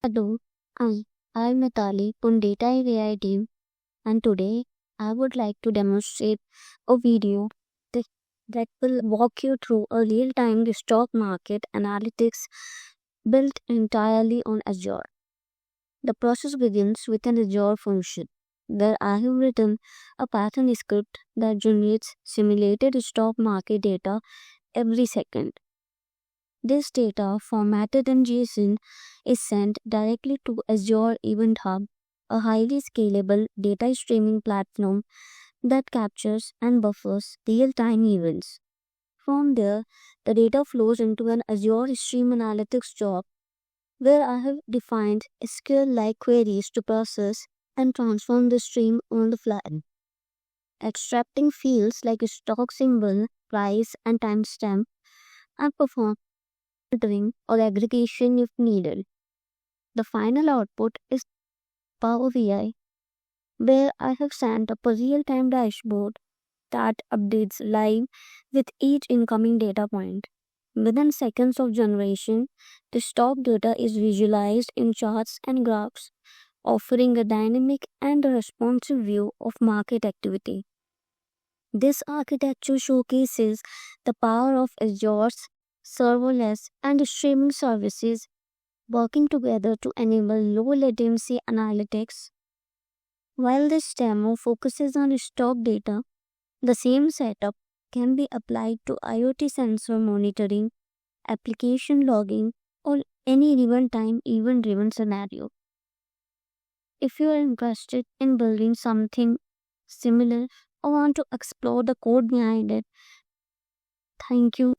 Hello, I'm Natali from Data and AI team, and today I would like to demonstrate a video that, that will walk you through a real-time stock market analytics built entirely on Azure. The process begins with an Azure function where I have written a Python script that generates simulated stock market data every second. This data, formatted in JSON, is sent directly to Azure Event Hub, a highly scalable data streaming platform that captures and buffers real time events. From there, the data flows into an Azure Stream Analytics job where I have defined SQL like queries to process and transform the stream on the fly, extracting fields like a stock symbol, price, and timestamp, and perform filtering or aggregation if needed. The final output is Power BI, where I have sent up a real time dashboard that updates live with each incoming data point. Within seconds of generation, the stock data is visualized in charts and graphs, offering a dynamic and a responsive view of market activity. This architecture showcases the power of Azure's serverless and streaming services working together to enable low latency analytics. While this demo focuses on stock data, the same setup can be applied to IoT sensor monitoring, application logging, or any real time event driven scenario. If you are interested in building something similar or want to explore the code behind it, thank you.